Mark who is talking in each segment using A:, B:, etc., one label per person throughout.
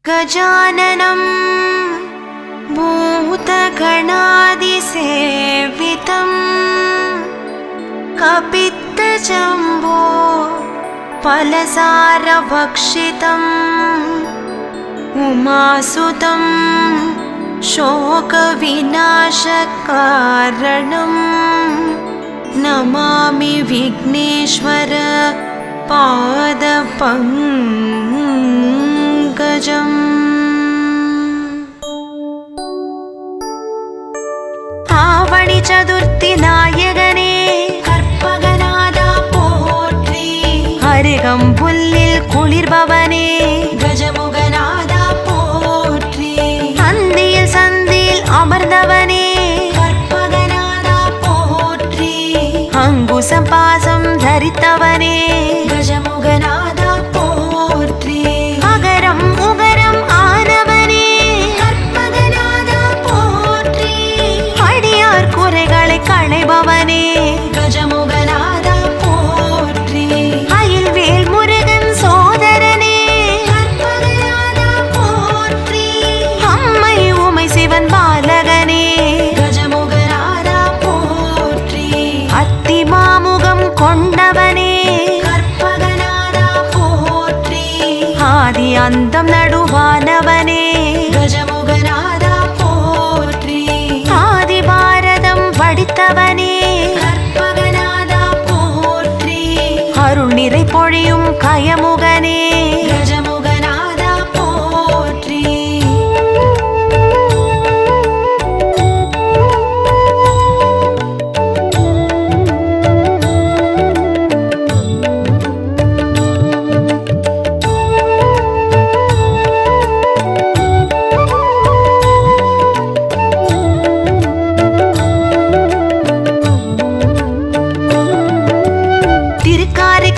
A: गजाननं भूतगणादिसेवितं कपित्तजम्बो फलसारभक्षितम् उमासुतं शोकविनाशकारणं नमामि विघ्नेश्वर पादपङ्कजम्। आवणि चतुर्थी नायकने कर्पगनादा पोट्री अरुगम्पुल्लिल कुलिर्बवने गजमुगनादा पोट्री अन्दियिल सन्दियिल अमर्ந்தவனே कर्पगनादा पोट्री अंगुसं पासं धरितवने गजमुगनादा पोट्री अगरं उगरं आनवने कर्पगनादा पोट्री अडियार कुறைகளை களைபவனே गजमुगनादा पोट्री अयिल्वेल मुरुगन सोदरने कर्पगनादा पोट्री अम्मै उमै சிவன் பாலகனே गजमुगनादा पोट्री अत्तिमामुகம் கொண்டவனே कर्पगनादा पोट्री आदि अंतम नडुवानवने गजमुगनादा पोट्री आदि भारतम படித்தவனே कर्पगनादा पोट्री அருள் நிறை பொழியும் கயமுகனே गजमुगनादा पोट्री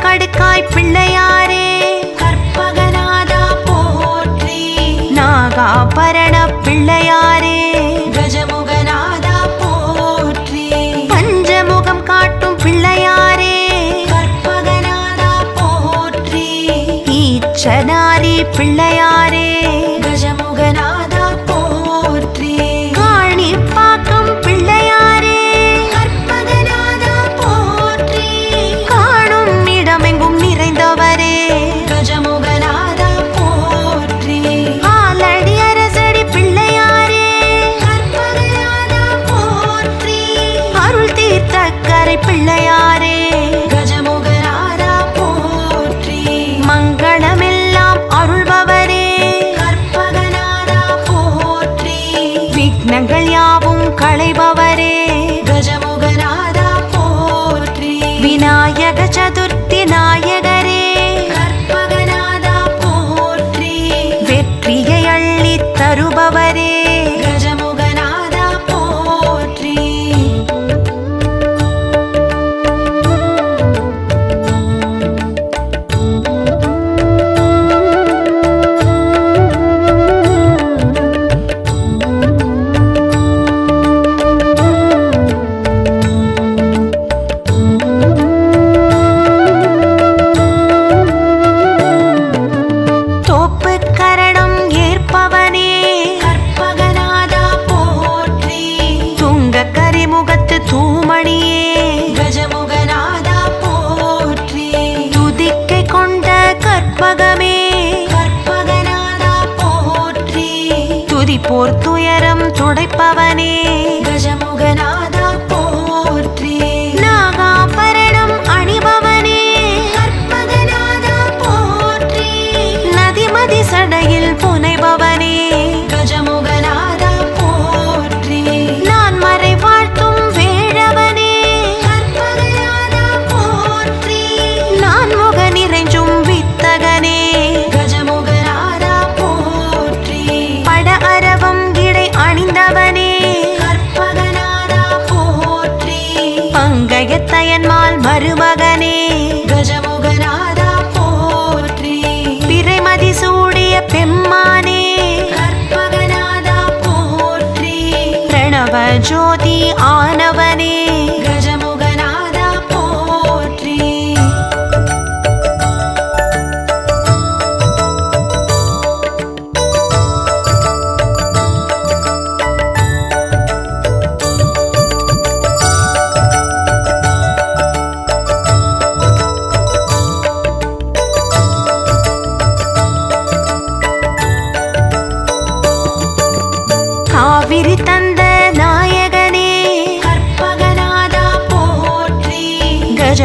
A: கடுக்காய் பிள்ளையாரே கற்பகநாதா போற்றி நாகாபரண பிள்ளையாரே கஜமுகநாதா போற்றி பஞ்சமுகம் காட்டும் பிள்ளையாரே கற்பகநாதா போற்றி ஈச்சனாரி பிள்ளையாரே கஜமுகநாதா போற்றி காணிப்பாக்கம் பிள்ளையாரே கற்பகநாதா போற்றி இடமெங்கும் நிறைந்தவரே கஜமுகநாதா போற்றி ஆலடி அரசடி பிள்ளையாரே கற்பகநாதா போற்றி அருள் தீர்த்தக்கரை பிள்ளையாரே கஜமுகநாதா போற்றி மங்களமெல்லாம் அருள்பவரே கற்பகநாதா போற்றி விக்னங்கள் யாவும் களைபவரே கஜமுகநாதா போற்றி விநாயக சதுர்த்தி நாயகரே கற்பகநாதா போற்றி வெற்றியை அள்ளித் தருபவரே கஜமுகநாதா போற்றி தூமணியே கஜமுகநாதா போற்றி துதிக்கை கொண்ட கற்பகமே கற்பகநாதா போற்றி துதிப்போர் துயரம் துடைப்பவனே கஜமுகநாதா போற்றி நாகாபரணம் அணிபவனே கற்பகநாதா போற்றி நதிமதி சடையில் புனைபவனே கஜமுகநாதா போற்றி நான் மறை வாழ்த்தும் நிறைஞ்சும் வித்தகனே கஜமுகநாதா போற்றி பட அரவம் இடை அணிந்தவனே கற்பகநாதா போற்றி பங்கயத்தயன்மால் மருமகனே கஜமுகநாதா போற்றி பிறைமதி சூடிய பெம்மானே கற்பகநாதா போற்றி பிரணவ ஜோதி ஆனவனே கஜமுகநாதா போற்றி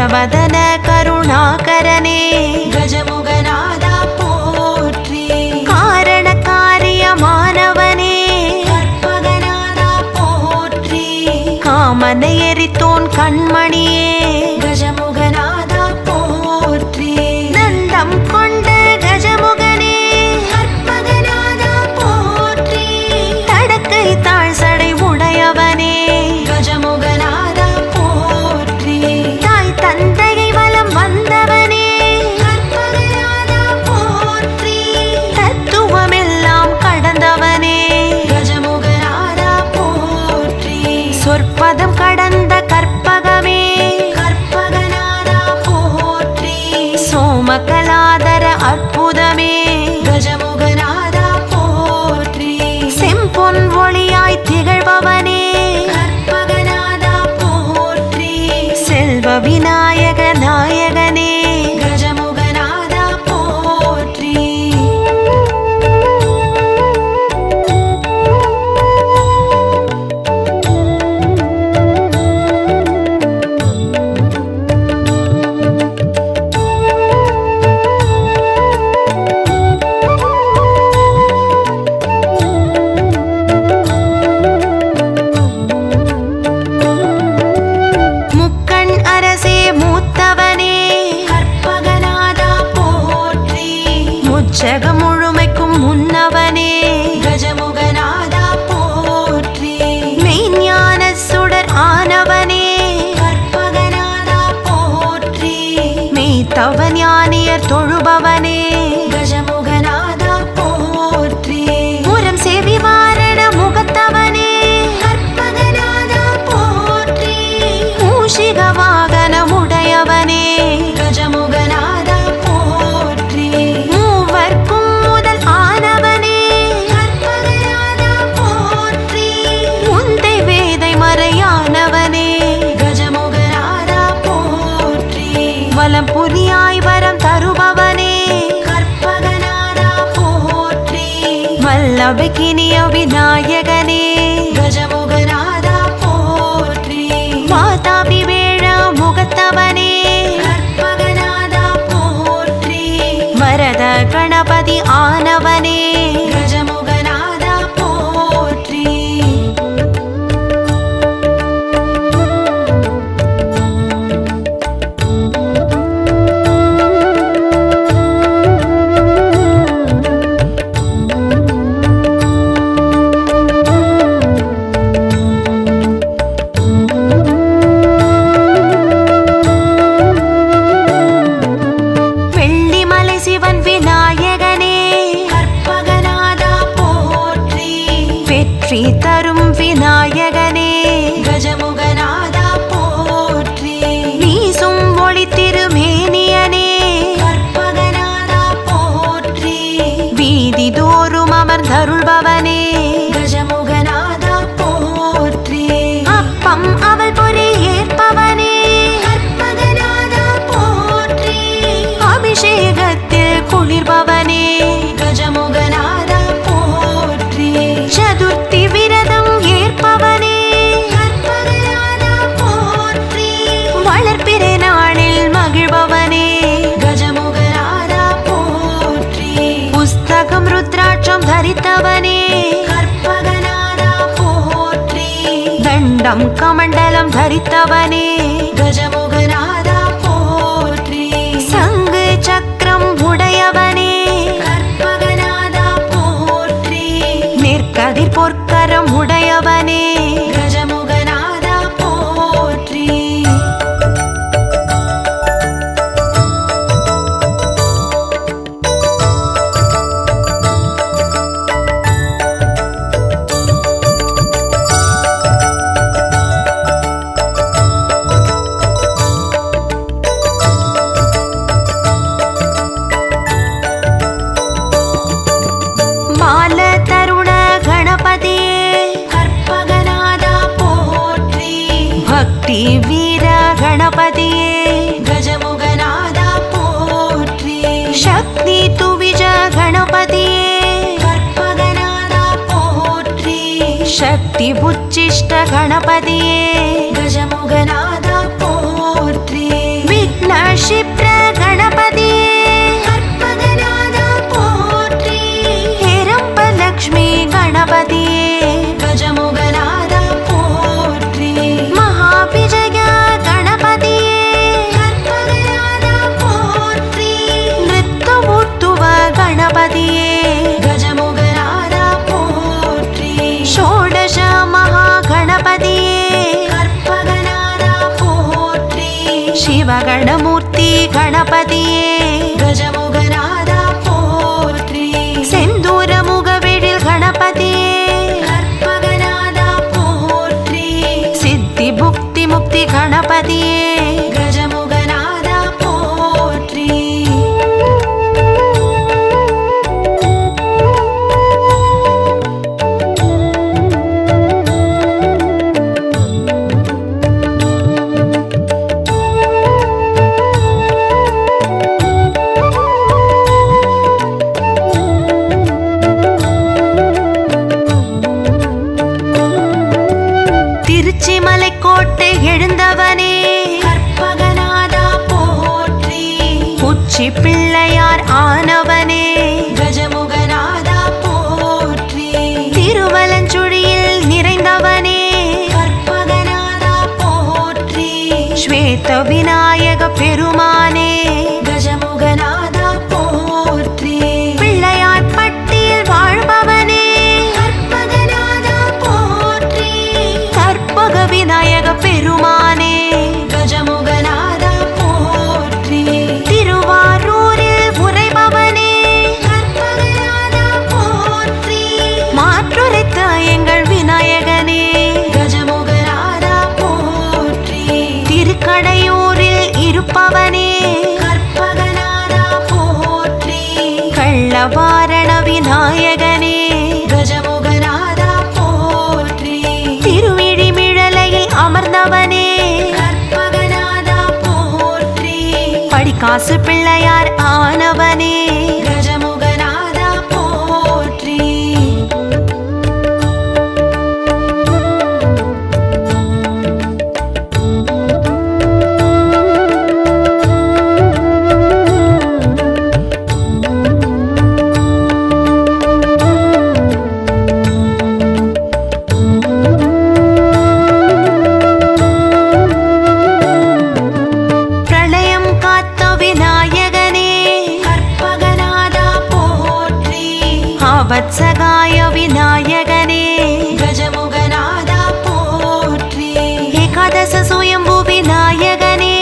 A: கஜவதன கருணாகரனே கஜமுகநாதா போற்றி. காரண காரியமானவனே கற்பகநாதா போற்றி. காமனை எரித்தோன் கண்மணியே கஜமுகநாதா போற்றி. நந்தம் கொண்ட கஜமுகனே கற்பகநாதா போற்றி. தடக்கை தாழ் சடை உடையவனே கஜமுகநாதா போற்றி. தாய் தந்தையை வலம் வந்தவனே கற்பகநாதா போற்றி. தத்துவமெல்லாம் கடந்தவனே கஜமுகநாதா போற்றி. சொற்பதம் கடந்த கற்பகமே கற்பகநாதா போற்றி. சோமகலாதர அற்புதமே கஜமுகநாதா போற்றி. செம்பொன் ஒளியாய் திகழ்பவனே கற்பகநாதா போற்றி. செல்வ விநாயக நாயகனே கஜமுகநாதா போற்றி. முக்கண் அரசே மூத்தவனே கற்பகநாதா போற்றி. முச்சகம் முழுமைக்கும் முன்னவனே கஜமுகநாதா போற்றி. மெய்ஞான சுடர் ஆனவனே கற்பகநாதா போற்றி. மெய்த்தவ ஞானியர் தொழுபவனே கஜமுகநாதா போற்றி. புறம் செவி வாரண முகத்தவனே கற்பகநாதா போற்றி. மூஷிக வாகனமுடையவனே கஜமுகநாதா போற்றி. மூவர்க்கும் முதல் ஆனவனே கற்பகநாதா போற்றி. முந்தை வேதை மறையானவனே கஜமுகநாதா போற்றி. வலம் புரியாய் வரம் தருபவனே கற்பகநாதா போற்றி. வல்லபகினிய விநாயகனே கஜமுகநாதா போற்றி. வாதாபி வேழ முகத்தவனே கற்பகநாதா போற்றி. வரத கணபதி ஆனவனே கஜமுகநாதா போற்றி. வெள்ளிமலை சிவன் விநாயகனே கற்பகநாதா போற்றி. வெற்றி தரும் விநாயகனே கஜமுகநாதா போற்றி. வீசும் ஒளி திருமேனியனே கற்பகநாதா போற்றி. வீதி தோறும் அமர்ந்தருள்பவனே கஜமுகநாதா போற்றி. அப்பம் அவள் பொறி ஏற்பவனே கற்பகநாதா போற்றி. அபிஷேகத்தில் குளிர்பவனே கஜமுகநாதா போற்றி. சதுர்த்தி விரதம் ஏற்பவனே கற்பகநாதா போற்றி. வளர்ப்பிறை நாளில் மகிழ்பவனே கஜமுகநாதா போற்றி. புஸ்தகம் ருத்ராட்சம் தரித்தவனே கற்பகநாதா போற்றி. தண்டம் கமண்டலம் தரித்தவனே கஜமுகநாதா போற்றி. சங்கு சக்கரம் உடையவனே கற்பகநாதா போற்றி. நெற்கதிர் பொற்கரம் உடையவனே கஜமுகநாதா போற்றி. பால தருண கணபதியே கற்பகநாதா போற்றி. பக்தி வீர கணபதியே கஜமுகநாதா போற்றி. சக்தி துவிஜ கணபதியே கற்பகநாதா போற்றி. சக்தி புச்சிஷ்ட கணபதியே கஜமுகநாதா போற்றி. சகணமூர்த்தி கணபதியே கஜமுகநாதா போற்றி. செந்தூர முகவெழில் கணபதியே கற்பகநாதா போற்றி. சித்தி புக்தி முக்தி கணபதியே கஜமுகநாதா போற்றி. கோட்டை எழுந்தவனே கற்பகநாதா போற்றி. உச்சி பிள்ளையார் ஆனவனே கஜமுகநாதா போற்றி. திருவலஞ்சுழியில் நிறைந்தவனே கற்பகநாதா போற்றி. ஸ்வேத விநாயக பெருமானே கஜமுகநாதா போற்றி. பிள்ளையார் பட்டியில் வாழ்பவனே கற்பகநாதா போற்றி. கற்பக விநாயக பெருமானே கஜமுகநாதா போற்றி. திருவாரூரில் உறைபவனே கற்பகநாதா போற்றி. மாற்றுரைத்த எங்கள் விநாயகனே கஜமுகநாதா போற்றி. திருக்கடையூரில் இருப்பவனே கற்பகநாதா போற்றி. கள்ளவாரண விநாயகனே கஜமுகநாதா போற்றி. திருவிழிமிழலையில் அமர்ந்தவனே கற்பகநாதா போற்றி. படிக்காசு பிள்ளையார் ஆனவனே கஜமுகநாதா போற்றி. வத்சகாய விநாயகனே கஜமுகநாதா போற்றி. ஏகாதச சுயம்பு விநாயகனே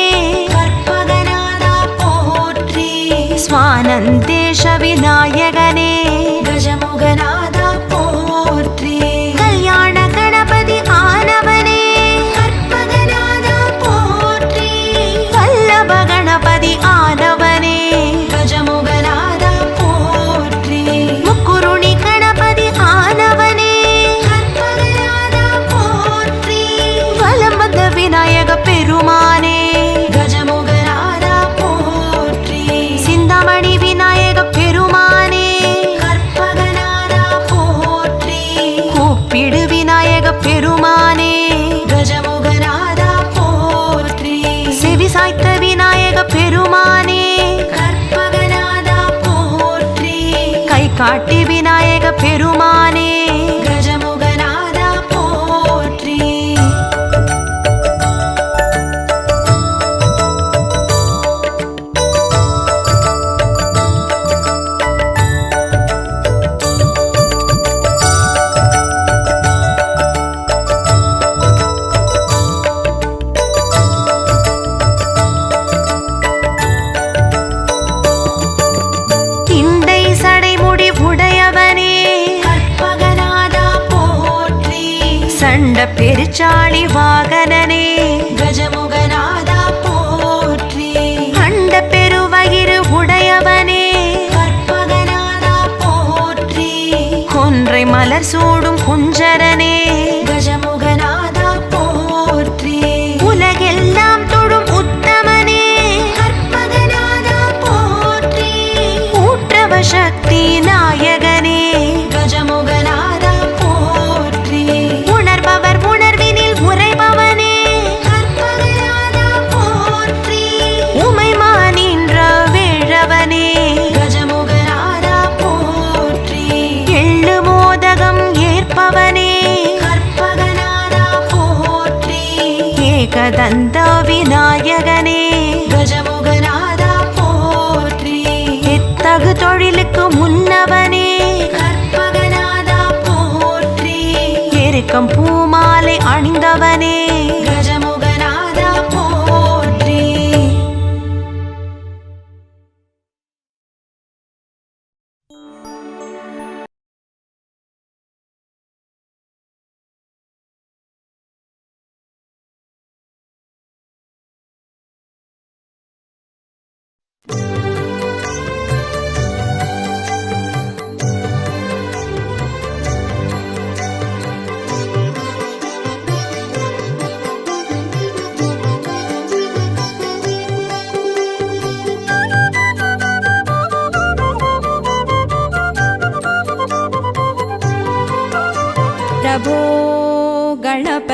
A: கற்பகநாதா போற்றி. ஸ்வானந்தேஷ விநாயகனே கஜமுகநாதா போற்றி. கல்யாண கணபதி ஆனவனே கற்பகநாதா போற்றி. வல்லப கணபதி ஆனவனே கஜமுகநாதா போற்றி. முக்குருணி கணபதி ஆனவனே கற்பகநாதா போற்றி. வலம் வந்த விநாயக பெருமானே கஜமுகநாதா போற்றி. சிந்தாமணி விநாயக பெருமானே கற்பகநாதா போற்றி. கூப்பிடு விநாயக பெருமானே கஜமுகநாதா போற்றி. செவி சாய்த்த விநாயக பெருமானே கற்பகநாதா போற்றி. கை காட்டி விநாயக பெருமானே கஜமுகநாதா போற்றி. இண்டை சடைமுடி உடையவனே கற்பகநாதா போற்றி. சண்ட பெருச்சாளி வாகனனே கஜமுகநாதா போற்றி. அண்ட பெருவயிறு உடையவனே கற்பகநாதா போற்றி. கொன்றை மலர் சூடும் குஞ்சரனே கஜமுகநாதா போற்றி. உலகெல்லாம் தொடும் உத்தமனே கற்பகநாதா போற்றி. ஊற்றவ சக்தி நாயகனே கஜமுகநாதா போற்றி. உணர்பவர் உணர்வினில் உறைபவனே கற்பகநாதா போற்றி. உமைமானின்ற வேழவனே கஜமுகநாதா போற்றி. எள்ளு மோதகம் ஏற்பவனே கற்பகநாதா போற்றி. ஏகதந்த விநாயகனே கஜமுகநாதா போற்றி. எத்தகு தொழிலுக்கு முன்னவனே கற்பகநாதா போற்றி. எருக்கம் பூமாலை அணிந்தவனே கஜமுகநாதா போற்றி.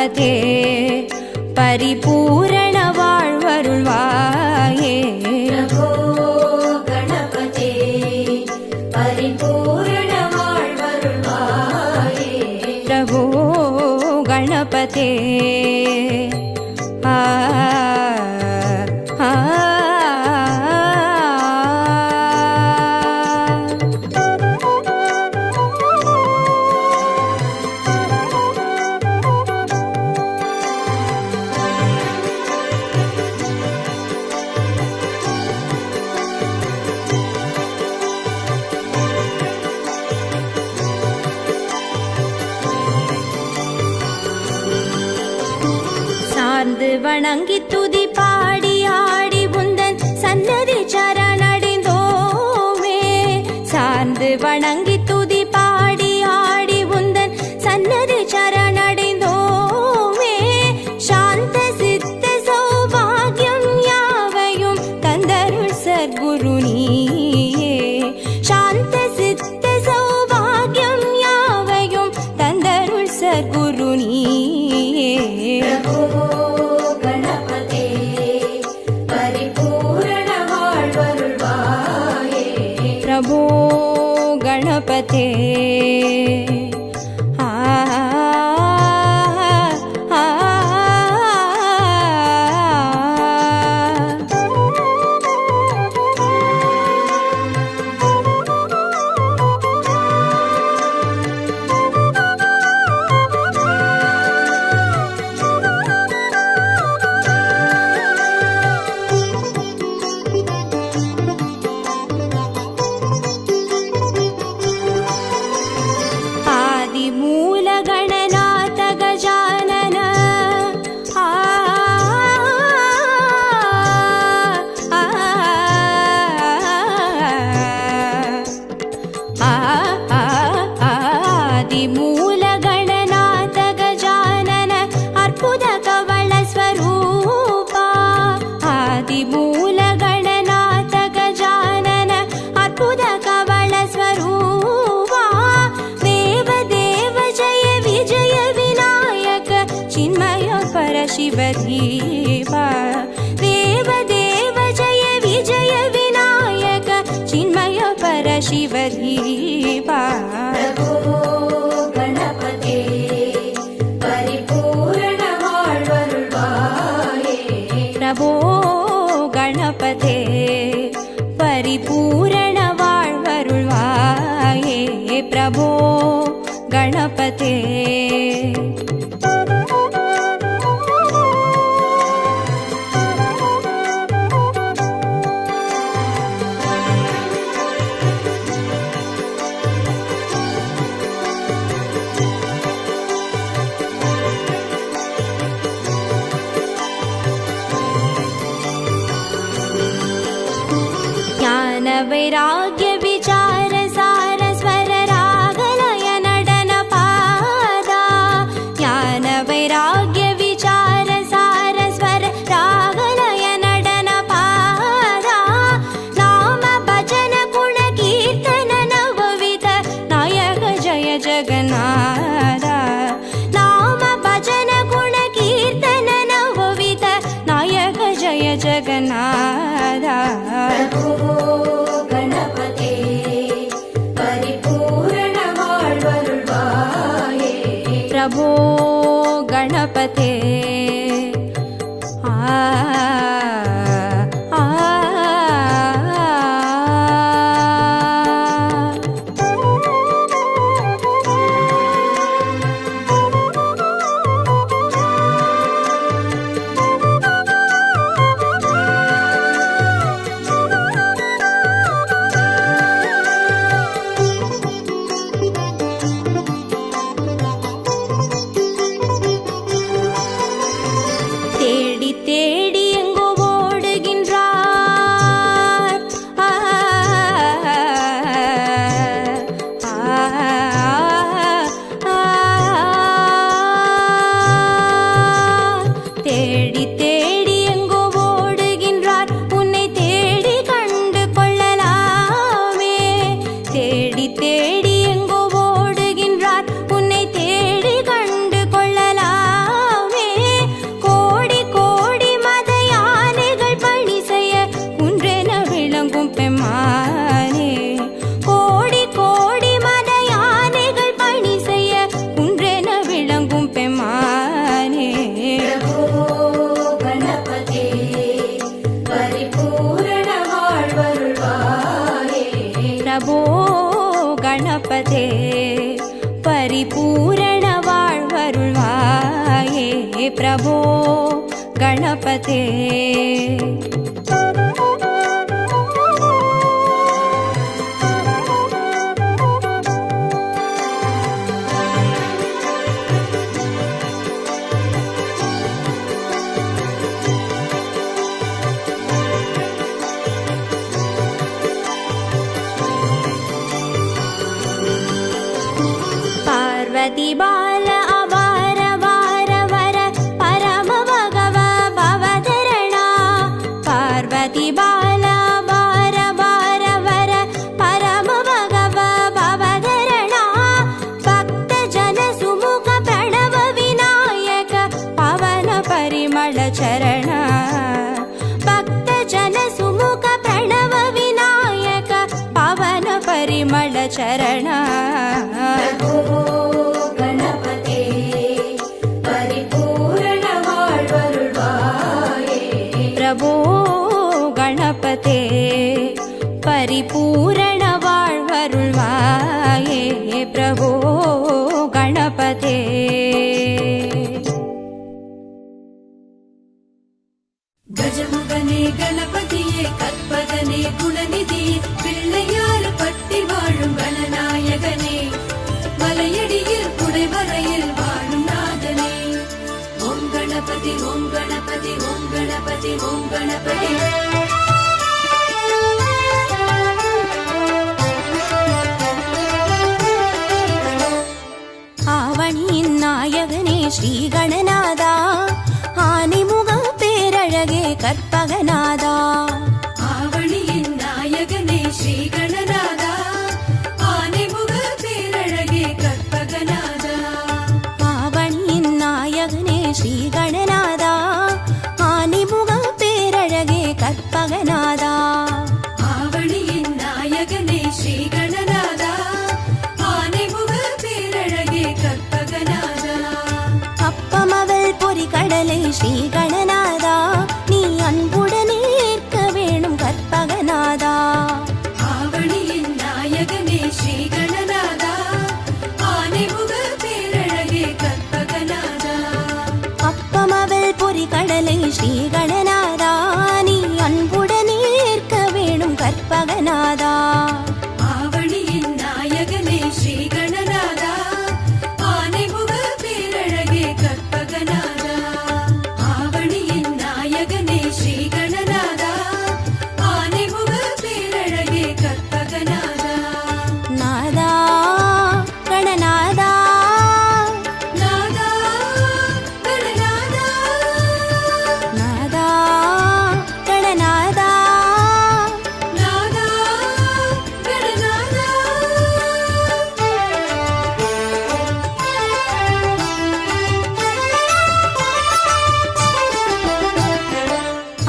A: गणपते परिपूर्ण வாழ்வருள்வாயே प्रभो गणपते परिपूर्ण வாழ்வருள்வாயே प्रभो गणपते சார்ந்து வணங்கி துதி பாடி ஆடி உந்தன் சன்னதி சரணடைந்தோமே சார்ந்து வணங்கி துதி பாடி ஆடி உந்தன் சன்னதி சரணடைந்தோமே சாந்த சித்த சௌபாகியம் யாவையும் தந்தருள் சத்குரு நீயே சாந்த சித்த சௌபாகியம் யாவையும் தந்தருள் சத்குரு நீயே प्रभो गणपते मूल गणनाथ गजानन आदि मूल गणनाथ गजानन अर्पुद कवल स्वरूपा आदि मूल गणनाथ गजानन अर्पुद कवल स्वरूपा चिन्मय परशिवधीवा देव देव जय विजय विनायक चिन्मय परशिवधीवा प्रभो गणपते परिपूर्ण வாழ்வருள்வாயே प्रभो गणपते परिपूर्ण வாழ்வருள்வாயே प्रभो गणपते वैराग्य विचार सार स्वर रागलय नडन पादा ज्ञान वैराग्य विचार सार स्वर रागलय नडन पादा नाम भजन गुण कीर्तन नवविध नायक जय जगन्नाथ नाम भजन गुण कीर्तन नवविध नायक जय जगन्नाथ गणपति गणपते परिपूर्ण वाळ्वरुळ्वाये प्रभो गणपते पार्वती बाल अवार वार वर परम भगव भवधरणा पार्वती बाल अवार वार वर परम भगव भवधरणा भक्त जन सुमुख प्रणव विनायक पवन परिमळ चरण भक्त जन सुमुख प्रणव विनायक पवन परिमळ चरण परिपूर्ण वाळ्वरुळ्वाये प्रभो गणपते
B: गजमुगने गणपतिये कற்பगने गुणनिधि पिल्लैयार पट्टी वाழும் गणनायकने मலையடியில் குடைவரையில் வாழும் நாதனே ஓம் गणपति ஓம் गणपति ஓம் गणपति ஓம் गणपति
A: नायकने श्री गणनादा आनिमुग पेरழகே கற்பகநாதா
B: ஆவணியின் நாயகனே ஸ்ரீ கணநாதா ஆனைமுக பேரழகே கற்பகநாதா
A: ஆவணியின் நாயகனே ஸ்ரீ கணநாதா ஆனிமுக பேரழகே கற்பகநாதா
B: ஆவணியின் நாயகனே ஸ்ரீ கணநாதா ஆனைமுக பேரழகே கற்பகநாதா
A: அப்பமவள் பொறி கடலை ஸ்ரீ கணநாதா நீ அன்புடனே ஏற்க வேணும் கற்பகநாதா
B: ஆவணியின் நாயகனே ஸ்ரீ கணநாதா ஆனைமுக பேரழகே கற்பகநாதா
A: அப்பமவள் பொறி கடலை ஸ்ரீ கணநாதா நீ அன்புடனே ஏற்க வேணும் கற்பகநாதா
B: ஆவணியின் நாயகனே ஸ்ரீ கணநாதா ஆனைமுக பேரழகே கற்பகநாதா ஆவணியின் நாயகனே ஸ்ரீ கணநாதா ஆனைமுக பேரழகே கற்பகநாதா
A: நாதா கணநாதா
B: நாதா கணநாதா
A: நாதா கணநாதா
B: நாதா கணநாதா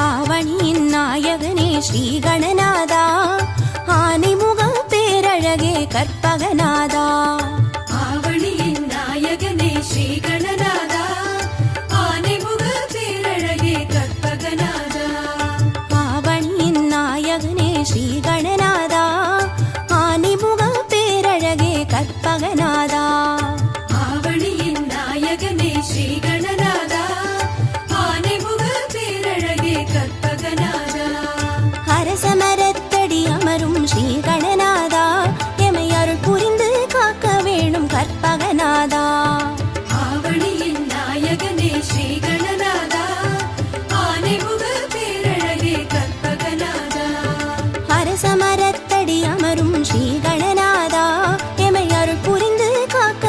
A: ஆவணியின் நாயகனே ஸ்ரீ கணநாதா ஆனைமுக பேரழகே கற்பகநாதா
B: ஆவணியின் நாயகனே ஸ்ரீ கணநாதா ஆனைமுக பேரழகே கற்பகநாதா
A: ஆவணியின் நாயகனே ஸ்ரீ கணநாதா ஆனைமுக பேரழகே கற்பகநாதா
B: ஆவணியின் நாயகனே ஸ்ரீ கணநாதா ஆனைமுக பேரழகே கற்பகநாதா
A: அரசமரத்தடி அமரும் ஸ்ரீ கணநாதா எமை அருள் புரிந்து காக்க வேணும் கற்பகநாதா
B: ஆவணியின் நாயகனே ஸ்ரீ கணநாதா ஆனைமுக பேரழகே கற்பகநாதா
A: அரசமரத்தடி அமரும் ஸ்ரீ கணநாதா எமை அருள் புரிந்து காக்க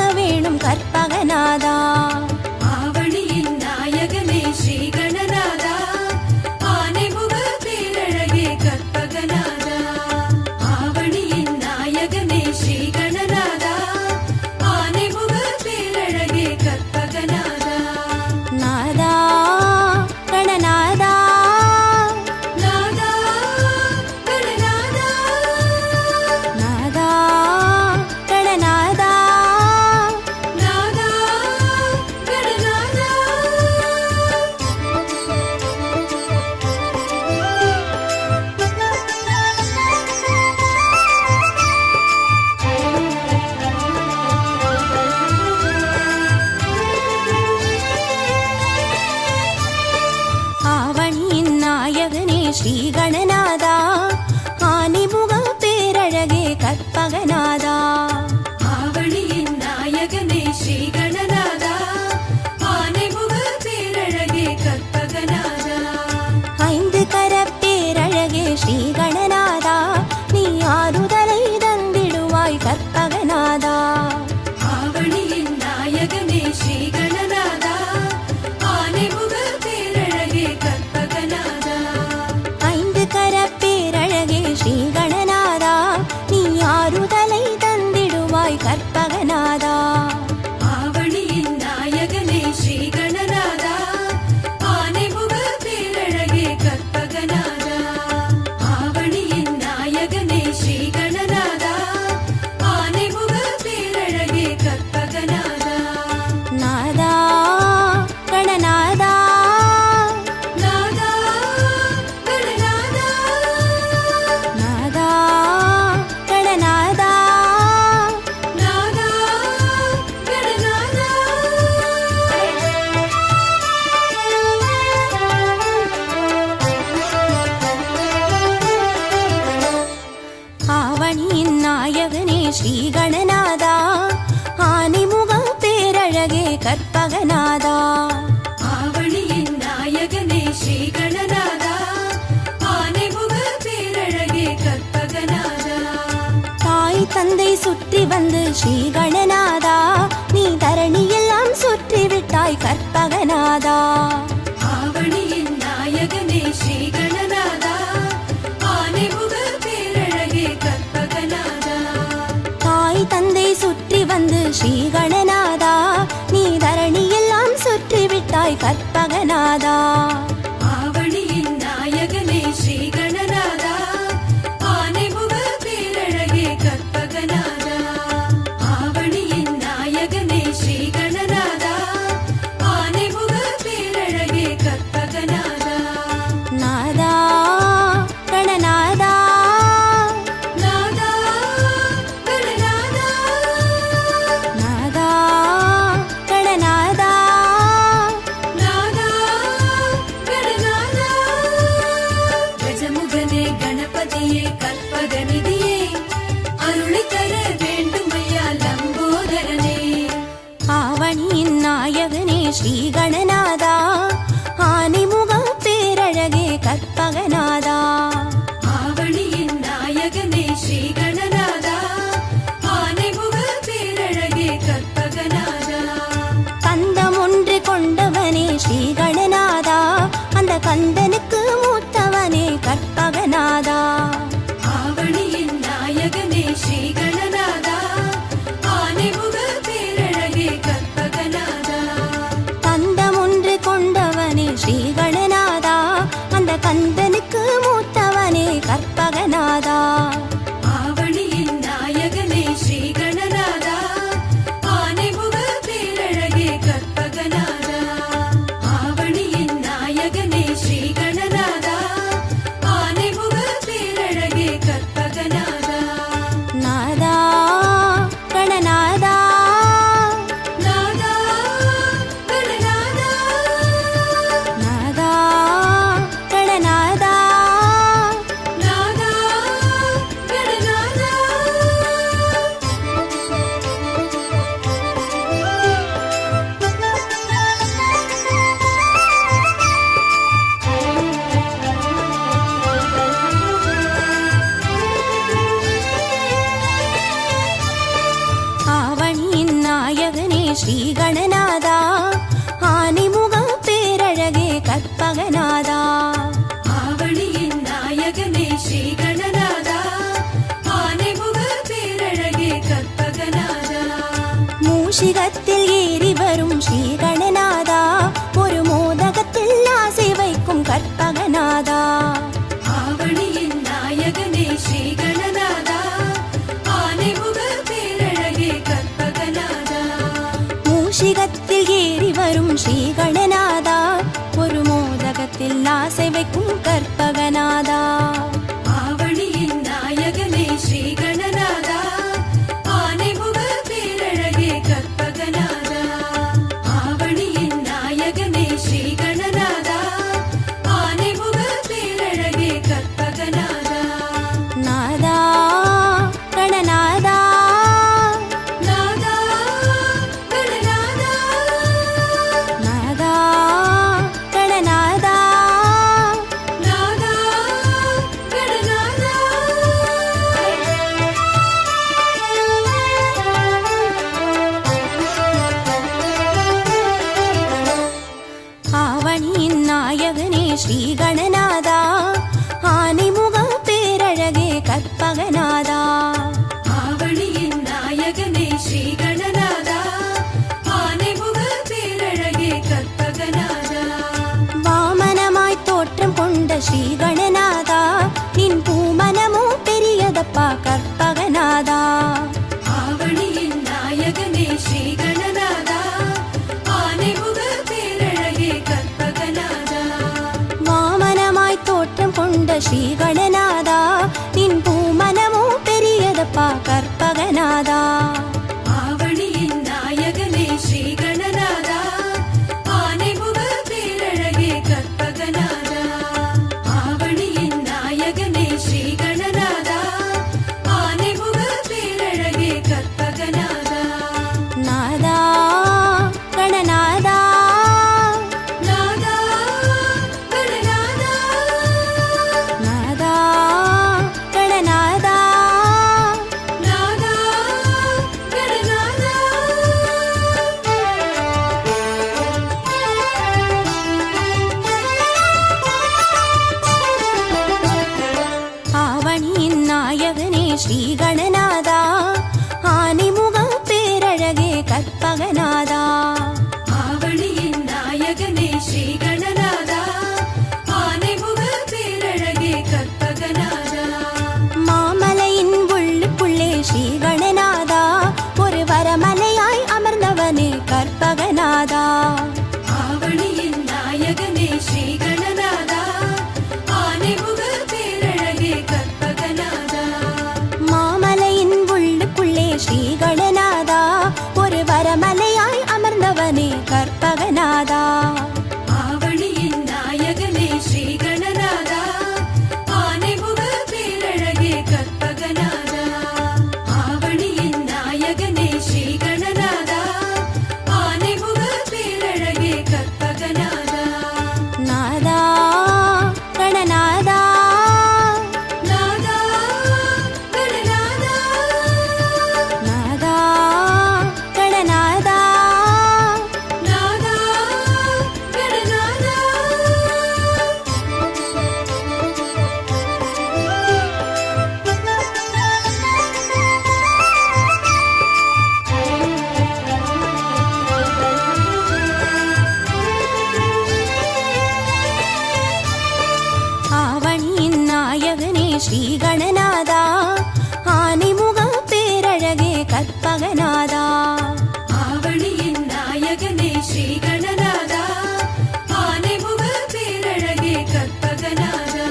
A: கற்பகநாதா.
B: ஆவணியின் நாயகனே ஸ்ரீ கணநாதா, ஆனைமுக பேரழகே கற்பகநாதா. ஆவணியின் நாயகனே ஸ்ரீ கணநாதா, ஆனைமுக பேரழகே கற்பகநாதா.
A: நாதா கணநாதா,
B: நாதா கணநாதா,
A: நாதா கணநாதா,
B: நாதா கணநாதா.
A: ஆவணியின் நாயகனே ஸ்ரீ கணநாதா, ஆனைமுக பேரழகே கற்பகநாதா.
B: ஆவணியின் நாயகனே ஸ்ரீ கணநாதா, ஆனைமுக பேரழகே கற்பகநாதா.
A: தாய் தந்தை சுற்றி வந்து ஸ்ரீ கணநாதா, நீ தரணியெல்லாம் சுற்றி விட்டாய் கற்பகநாதா.
B: ஆவணியின் நாயகனே ஸ்ரீ கணநாதா, ஆனைமுக பேரழகே கற்பகநாதா.
A: தாய் தந்தை சுற்றி வந்து ஸ்ரீ கணநாதா, நீ தரணியெல்லாம் சுற்றி விட்டாய் கற்பகநாதா.
B: ஆவணியின் நாயகனே ஸ்ரீ கணநாதா, ஆனைமுக பேரழகே கற்பகநாதா. ஆவணியின் நாயகனே ஸ்ரீ கணநாதா, ஆனைமுக பேரழகே கற்பகநாதா.
A: நாதா கணநாதா,
B: நாதா கணநாதா,
A: நாதா கணநாதா,
B: நாதா கணநாதா. கஜமுகனே கணபதியே கற்பகநிதியே, அருளை தர வேண்டுமையா லம்போதரனே.
A: ஆவணியின் நாயகனே ஸ்ரீ கணநாதா, ஆனைமுக பேரழகே கற்பகநாதா.
B: ஆவணியின் நாயகனே ஸ்ரீ கணநாதா, ஆனைமுக பேரழகே கற்பகநாதா.
A: கந்தம் ஒன்று கொண்டவனே ஸ்ரீ கணநாதா, அந்த கந்தனுக்கு மூத்தவனே கற்பகநாதா.
B: ஆவணியின் நாயகனே ஸ்ரீ கணநாதா, ஆனைமுக பேரழகே கற்பகநாதா.
A: கந்தம் ஒன்று கொண்டவனே ஸ்ரீ கணநாதா, அந்த கந்தனுக்கு மூத்தவனே கற்பகநாதா.
B: ஆவணியின் நாயகனே ஸ்ரீ கணநாதா, ஆனைமுக பேரழகே கற்பகநாதா. ஆவணியின் நாயகனே ஸ்ரீ கணநாதா, ஆனைமுக பேரழகே கற்பகநாதா.
A: நாதா கணநாதா,
B: நாதா கணநாதா,
A: நாதா கணநாதா,
B: நாதா கணநாதா.
A: ஆவணியின் நாயகனே ஸ்ரீ கணநாதா, ஆனைமுக பேரழகே கற்பகநாதா.
B: ஆவணியின் நாயகனே ஸ்ரீ கணநாதா, ஆனைமுக பேரழகே கற்பகநாதா.
A: மூஷிகத்தில் ஏறி வரும் ஸ்ரீ கணநாதா, ஒரு மோதகத்தில் ஆசை வைக்கும் கற்பகநாதா.
B: ஆவணியின் நாயகனே ஸ்ரீ கணநாதா, ஆனைமுக பேரழகே கற்பகநாதா.
A: மூஷிகத்தில் ஏறி வரும் ஸ்ரீ கணநாதா, ஒரு மோதகத்தில் ஆசை வைக்கும் கற்பகநாதா.
B: ஆவணியின் நாயகனே ஸ்ரீ கணநாதா, ஆனைமுக பேரழகே கற்பகநாதா. ஆவணியின் நாயகனே ஸ்ரீ கணநாதா, ஆனைமுக பேரழகே கற்பகநாதா.
A: நாதா கணநாதா,
B: நாதா கணநாதா,
A: நாதா கணநாதா,
B: ஸ்ரீ கணநாதா ஆனைமுக பேரழகே கற்பகநாதா
A: வாமனமாய் தோற்றம் கொண்ட ஸ்ரீ கணநாதா நின் பூமனமோ பெரியதப்பா கற்பகநாதா
B: ஆவணியின் நாயகனே ஸ்ரீ கணநாதா ஆனைமுக பேரழகே கற்பகநாதா
A: வாமனமாய் தோற்றம் கொண்ட ஸ்ரீ கணநாதா நின் பூமனமோ பெரியதப்பா கற்பகநாதா
B: ஆவணியின் நாயகனே ஸ்ரீ கணநாதா ஆனைமுக பேரழகே கற்பகநாதா ஆவணியின் நாயகனே ஸ்ரீ கணநாதா ஆனைமுக பேரழகே கற்பகநாதா
A: நாதா கணநாதா
B: நாதா கணநாதா
A: நாதா கணநாதா
B: நாதா கணநாதா
A: ஆவணியின் நாயகனே ஸ்ரீ கணநாதா ஆனைமுக பேரழகே கற்பகநாதா
B: ஆவணியின் நாயகனே ஸ்ரீ கணநாதா ஆனைமுக பேரழகே கற்பகநாதா
A: மாமலையின் உள்ளுக்குள்ளே ஸ்ரீ கணநாதா ஒரு வரமலையாய் அமர்ந்தவனே கற்பகநாதா
B: ஆவணியின் நாயகனே ஸ்ரீ கணநாதா ஆனைமுக பேரழகே கற்பகநாதா
A: மாமலையின் உள்ளுக்குள்ளே ஸ்ரீ கணநாதா ஒரு வரமலையாய் அமர்ந்தவனே கற்பகநாதா
B: ஆவணியின் நாயகனே ஸ்ரீ கணநாதா ஆனைமுக பேரழகே கற்பகநாதா ஆவணியின் நாயகனே ஸ்ரீ கணநாதா ஆனைமுக பேரழகே கற்பகநாதா
A: நாதா கணநாதா
B: நாதா கணநாதா
A: நாதா கணநாதா
B: நாதா கணநாதா
A: ஆவணியின் நாயகனே ஸ்ரீ கணநாதா ஆனைமுக பேரழகே கற்பகநாதா
B: ஆவணியின் நாயகனே ஸ்ரீ கணநாதா ஆனைமுக பேரழகே கற்பகநாதா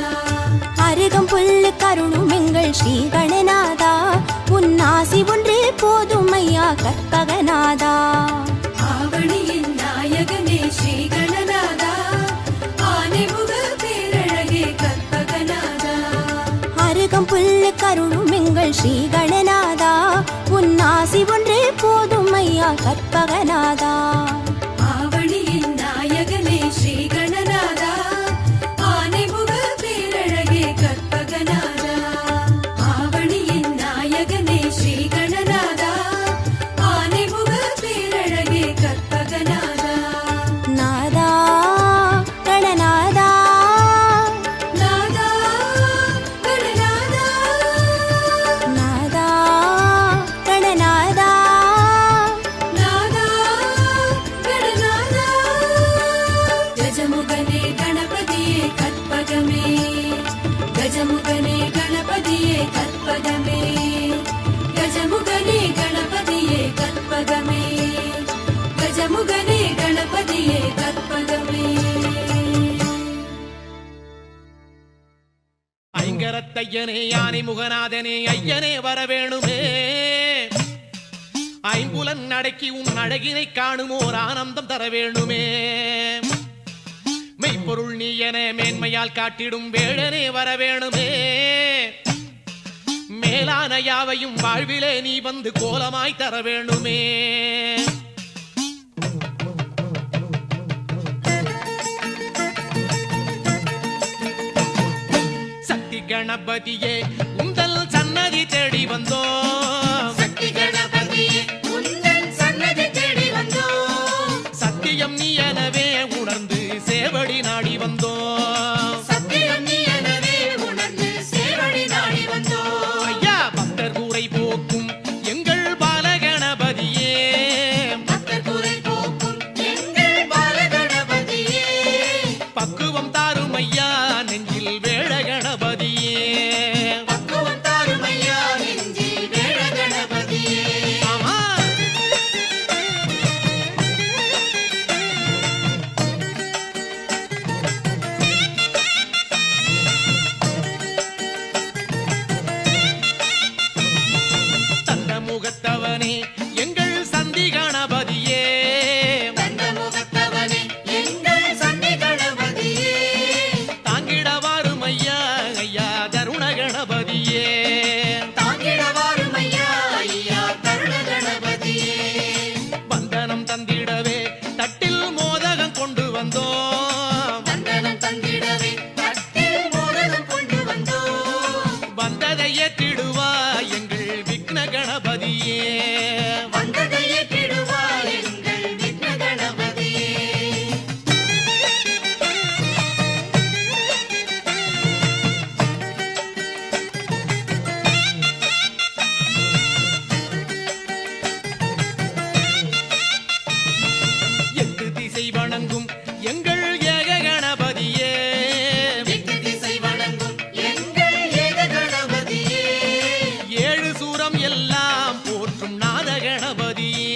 A: அருகம் புல்லு கருணும் எங்கள் ஸ்ரீ கணநாதா உன் ஆசி ஒன்றே போதும் ஐயா கற்பகநாதா
B: ஆவணியின் நாயகனே ஸ்ரீ கணநாதா ஆனைமுக பேரழகே கற்பகநாதா
A: அருகம் புல்லு கருணும் எங்கள் ஸ்ரீ கணநாதா உன் ஆசி ஒன்றே போதும் ஐயா கற்பகநாதா
B: ஆவணியின் நாயகனே ஸ்ரீ கணநாதா ஆனைமுக பேரழகே கற்பகநாதா ஆவணியின் நாயகனே ஸ்ரீ கணநாதா ஆனைமுக பேரழகே கற்பகநாதா
A: நாதா கணநாதா
B: நாதா கணநாதா
A: நாதா கணநாதா
B: நாதா கணநாதா கஜமுகனே கணபதியே கற்பகமே கஜமுகனே கணபதியே கற்பகமே கஜமுகனே கணபதியே கற்பகமே கஜமுகனே கணபதியே கற்பகமே
C: ஐங்கரத்தையனே யானை முகநாதனே ஐயனே வரவேணுமே ஐம்புலன் அடக்கி உன் அழகினை காணுமோர் ஆனந்தம் தர வேணுமே மெய்ப்பொருள் நீ என மேன்மையால் காட்டிடும் வேடனே வரவேணுமே மேலான யாவையும் வாழ்விலே நீ வந்து கோலமாய் தர வேணுமே சக்தி கணபதியே உந்தல் சன்னதி தேடி வந்தோம்
B: சக்தி கணபதியே உந்தன் சன்னதி தேடி வந்தோம்
C: சத்தியம் நீ எனவே உணர்ந்து சேவடி நாடி வந்தோம்
B: சத்தியம் நீ எனவே உணர்ந்து சேவடி நாடி வந்தோம்
C: ஐயா பக்தர் கூரை போக்கும் எங்கள் பாலகணபதி எங்கள் ஏக கணபதியே
B: எட்டு திசை வணங்கும் எங்கள் ஏக கணபதியே
C: ஏழு சூரம் எல்லாம் போற்றும் நாத கணபதியே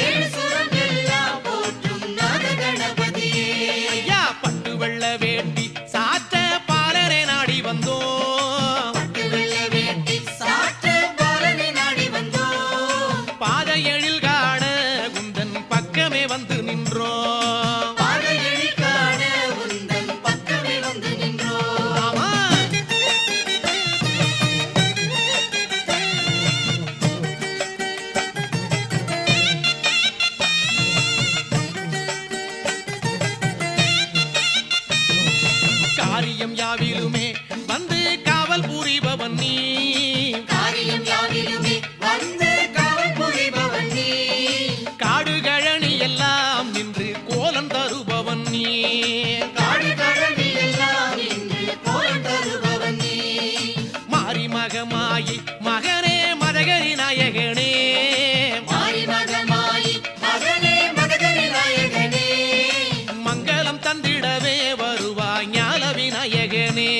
B: ஏழு சுரம் எல்லாம் போற்றும் நாத கணபதியே
C: ஐயா பட்டு வெள்ள வேண்டி சாத்த பாலரை நாடி வந்தோம்
B: பட்டு வெள்ளை வேட்டி சாற்ற பாலனை நாடி வந்தோம்
C: பாத எழில் காண குந்தன் பக்கமே வந்து நின்றோம்
B: பாதையழி காண உந்தன் பக்கமே வந்து நின்றோம்
C: ஆமா காரியம் யாவிலுமே வந்து காவல் புரிபவன் நீ
B: காரியம் யாவிலுமே வந்து காவல் புரிபவன் நீ
C: காடு கழனி எல்லாம் நின்று கோலம் தருபவன் நீ
B: காடு கழனி எல்லாம் இன்று கோலம் தருபவன் நீ
C: மாரி மகமாயி மகனே மதகரி நாயகனே
B: மாறி மகமாயி மகனே மகதரி நாயகனே
C: மங்களம் தந்திடவே வருவாய் ஞான விநாயகனே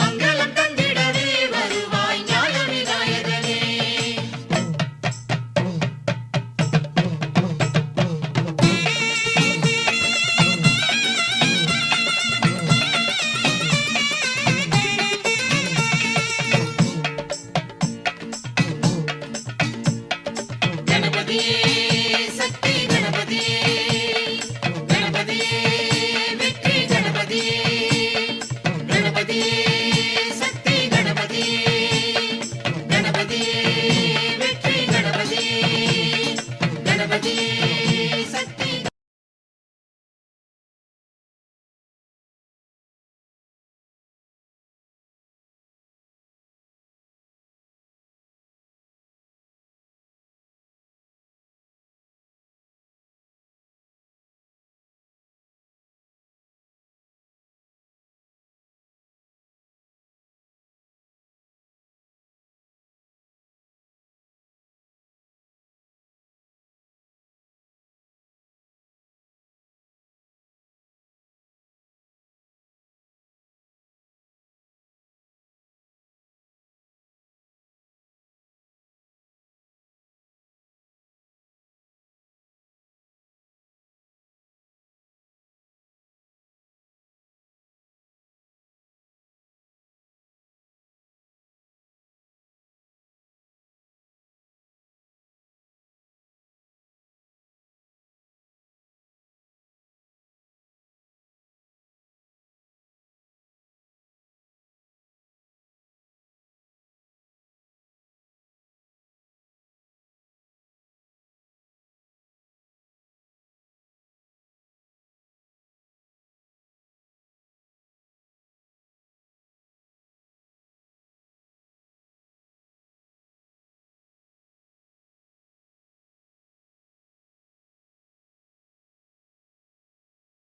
B: மங்களம் தந்திடவே வருவாய் ஞான விநாயகனே கணபதியே சக்தி கணபதியே கணபதியே வெற்றி கணபதியே கணபதியே சக்தி கணபதியே கணபதியே வெற்றி கணபதியே கணபதியே